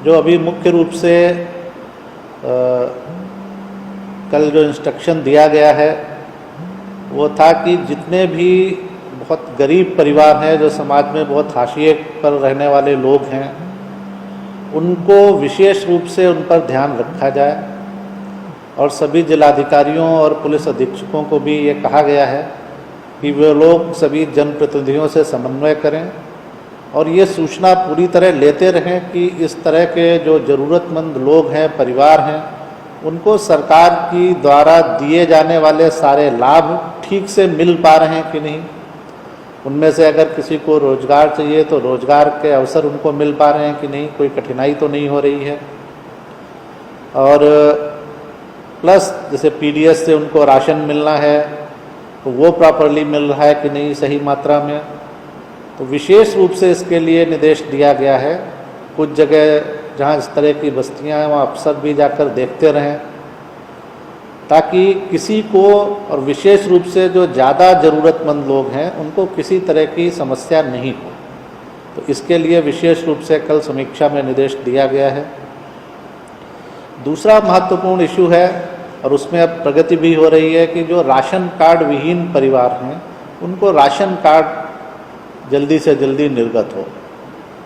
जो अभी मुख्य रूप से कल जो इंस्ट्रक्शन दिया गया है वो था कि जितने भी बहुत गरीब परिवार हैं, जो समाज में बहुत हाशिए पर रहने वाले लोग हैं, उनको विशेष रूप से उन पर ध्यान रखा जाए। और सभी जिलाधिकारियों और पुलिस अधीक्षकों को भी ये कहा गया है कि वे लोग सभी जनप्रतिनिधियों से समन्वय करें और ये सूचना पूरी तरह लेते रहें कि इस तरह के जो ज़रूरतमंद लोग हैं, परिवार हैं, उनको सरकार की द्वारा दिए जाने वाले सारे लाभ ठीक से मिल पा रहे हैं कि नहीं। उनमें से अगर किसी को रोज़गार चाहिए तो रोज़गार के अवसर उनको मिल पा रहे हैं कि नहीं, कोई कठिनाई तो नहीं हो रही है। और प्लस जैसे पीडीएस से उनको राशन मिलना है तो वो प्रॉपरली मिल रहा है कि नहीं, सही मात्रा में। तो विशेष रूप से इसके लिए निर्देश दिया गया है। कुछ जगह जहाँ इस तरह की बस्तियाँ हैं वहाँ अफसर भी जाकर देखते रहें ताकि किसी को, और विशेष रूप से जो ज़्यादा ज़रूरतमंद लोग हैं, उनको किसी तरह की समस्या नहीं हो। तो इसके लिए विशेष रूप से कल समीक्षा में निर्देश दिया गया है। दूसरा महत्वपूर्ण इशू है और उसमें अब प्रगति भी हो रही है कि जो राशन कार्ड विहीन परिवार हैं उनको राशन कार्ड जल्दी से जल्दी निर्गत हो।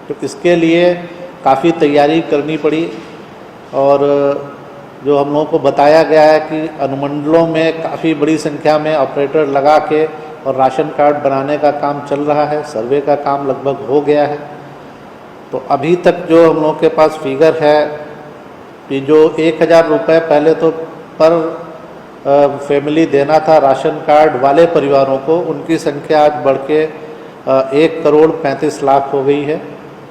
तो इसके लिए काफ़ी तैयारी करनी पड़ी और जो हम लोगों को बताया गया है कि अनुमंडलों में काफ़ी बड़ी संख्या में ऑपरेटर लगा के और राशन कार्ड बनाने का काम चल रहा है। सर्वे का काम लगभग हो गया है। तो अभी तक जो हम लोगों के पास फिगर है कि जो 1000 रुपये पहले तो पर फैमिली देना था राशन कार्ड वाले परिवारों को, उनकी संख्या आज बढ़ के 1,35,00,000 हो गई है।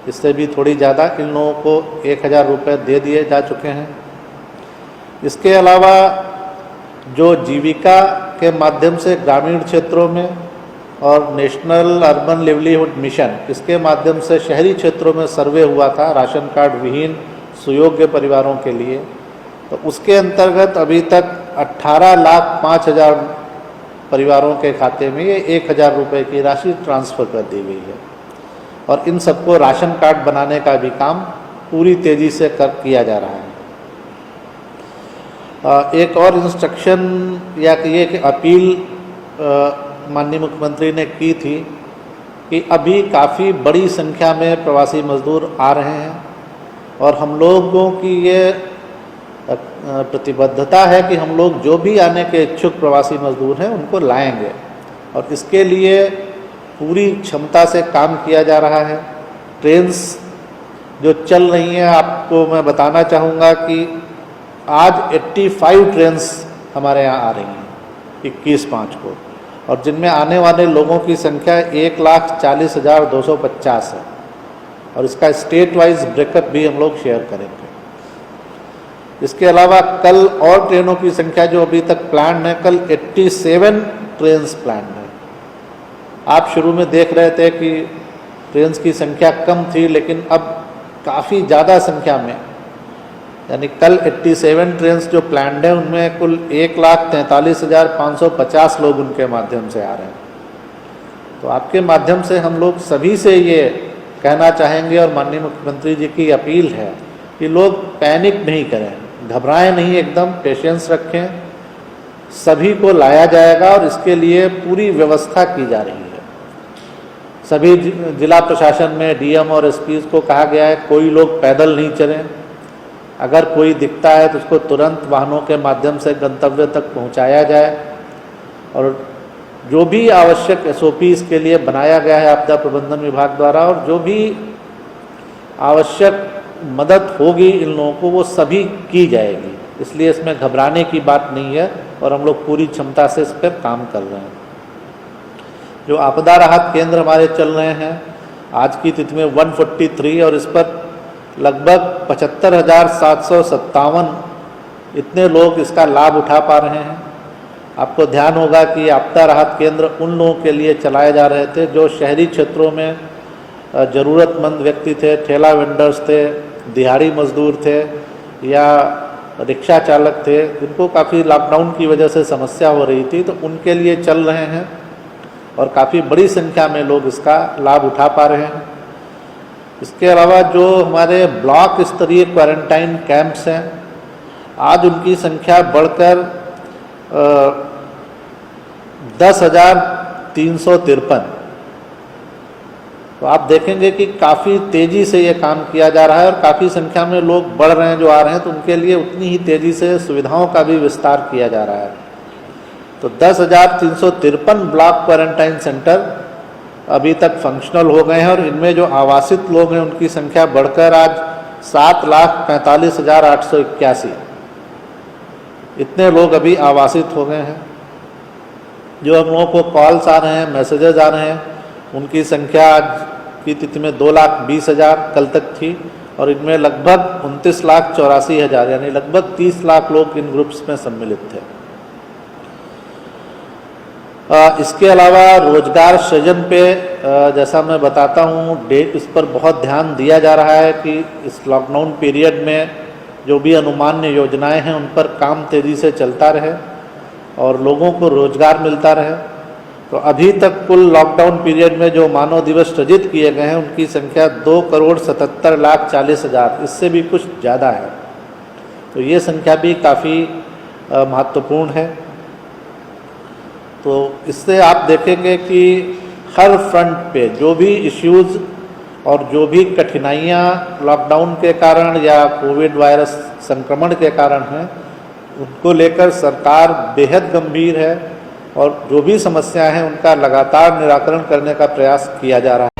इससे भी थोड़ी ज़्यादा इन लोगों को 1000 रुपये दे दिए जा चुके हैं। इसके अलावा जो जीविका के माध्यम से ग्रामीण क्षेत्रों में और नेशनल अर्बन लिवलीहुड मिशन, इसके माध्यम से शहरी क्षेत्रों में सर्वे हुआ था राशन कार्ड विहीन सुयोग्य परिवारों के लिए, तो उसके अंतर्गत अभी तक 18,05,000 परिवारों के खाते में ये 1000 रुपये की राशि ट्रांसफ़र कर दी गई है। और इन सबको राशन कार्ड बनाने का भी काम पूरी तेज़ी से किया जा रहा है। एक और इंस्ट्रक्शन या ये कि अपील माननीय मुख्यमंत्री ने की थी कि अभी काफ़ी बड़ी संख्या में प्रवासी मजदूर आ रहे हैं और हम लोगों की ये प्रतिबद्धता है कि हम लोग जो भी आने के इच्छुक प्रवासी मजदूर हैं उनको लाएंगे और इसके लिए पूरी क्षमता से काम किया जा रहा है। ट्रेन्स जो चल रही हैं, आपको मैं बताना चाहूँगा कि आज 85 ट्रेन्स हमारे यहाँ आ रही हैं 21/5 को, और जिनमें आने वाले लोगों की संख्या 1,40,250 है। और इसका स्टेट वाइज ब्रेकअप भी हम लोग शेयर करेंगे। इसके अलावा कल और ट्रेनों की संख्या जो अभी तक प्लान है, कल 87 ट्रेन्स प्लान है। आप शुरू में देख रहे थे कि ट्रेन्स की संख्या कम थी, लेकिन अब काफ़ी ज़्यादा संख्या में, यानी कल 87 ट्रेन्स जो प्लान्ड है उनमें कुल 1,43,550 लोग उनके माध्यम से आ रहे हैं। तो आपके माध्यम से हम लोग सभी से ये कहना चाहेंगे और माननीय मुख्यमंत्री जी की अपील है कि लोग पैनिक नहीं करें, घबराएं नहीं, एकदम पेशेंस रखें। सभी को लाया जाएगा और इसके लिए पूरी व्यवस्था की जा रही है। सभी जिला प्रशासन में डीएम और एसपी को कहा गया है कोई लोग पैदल नहीं चलें। अगर कोई दिखता है तो उसको तुरंत वाहनों के माध्यम से गंतव्य तक पहुंचाया जाए और जो भी आवश्यक एसओपी इसके लिए बनाया गया है आपदा प्रबंधन विभाग द्वारा, और जो भी आवश्यक मदद होगी इन लोगों को वो सभी की जाएगी। इसलिए इसमें घबराने की बात नहीं है और हम लोग पूरी क्षमता से इस पर काम कर रहे हैं। जो आपदा राहत केंद्र हमारे चल रहे हैं, आज की तिथि में 143 और इस पर लगभग 75,757 इतने लोग इसका लाभ उठा पा रहे हैं। आपको ध्यान होगा कि आपदा राहत केंद्र उन लोगों के लिए चलाए जा रहे थे जो शहरी क्षेत्रों में ज़रूरतमंद व्यक्ति थे, ठेला वेंडर्स थे, दिहाड़ी मजदूर थे या रिक्शा चालक थे, जिनको काफ़ी लॉकडाउन की वजह से समस्या हो रही थी, तो उनके लिए चल रहे हैं और काफ़ी बड़ी संख्या में लोग इसका लाभ उठा पा रहे हैं। इसके अलावा जो हमारे ब्लॉक स्तरीय क्वारंटाइन कैंप्स हैं, आज उनकी संख्या बढ़कर 10,353। तो आप देखेंगे कि काफ़ी तेज़ी से ये काम किया जा रहा है और काफ़ी संख्या में लोग बढ़ रहे हैं जो आ रहे हैं, तो उनके लिए उतनी ही तेज़ी से सुविधाओं का भी विस्तार किया जा रहा है। तो 10,353 ब्लॉक क्वारंटाइन सेंटर अभी तक फंक्शनल हो गए हैं और इनमें जो आवासित लोग हैं उनकी संख्या बढ़कर आज 7,45,881 इतने लोग अभी आवासित हो गए हैं। जो हम लोगों को कॉल्स आ रहे हैं, मैसेजेस आ रहे हैं, उनकी संख्या आज की तिथि में 2,20,000 कल तक थी और इनमें लगभग 29,84,000 यानी लगभग 30 लाख लोग इन ग्रुप्स में सम्मिलित थे। इसके अलावा रोजगार सृजन पे जैसा मैं बताता हूँ, इस पर बहुत ध्यान दिया जा रहा है कि इस लॉकडाउन पीरियड में जो भी अनुमान्य योजनाएं हैं उन पर काम तेज़ी से चलता रहे और लोगों को रोजगार मिलता रहे। तो अभी तक कुल लॉकडाउन पीरियड में जो मानव दिवस सृजित किए गए हैं उनकी संख्या 2,77,40,000, इससे भी कुछ ज़्यादा है। तो ये संख्या भी काफ़ी महत्वपूर्ण है। तो इससे आप देखेंगे कि हर फ्रंट पे जो भी इश्यूज़ और जो भी कठिनाइयाँ लॉकडाउन के कारण या कोविड वायरस संक्रमण के कारण हैं, उनको लेकर सरकार बेहद गंभीर है और जो भी समस्या हैं उनका लगातार निराकरण करने का प्रयास किया जा रहा है।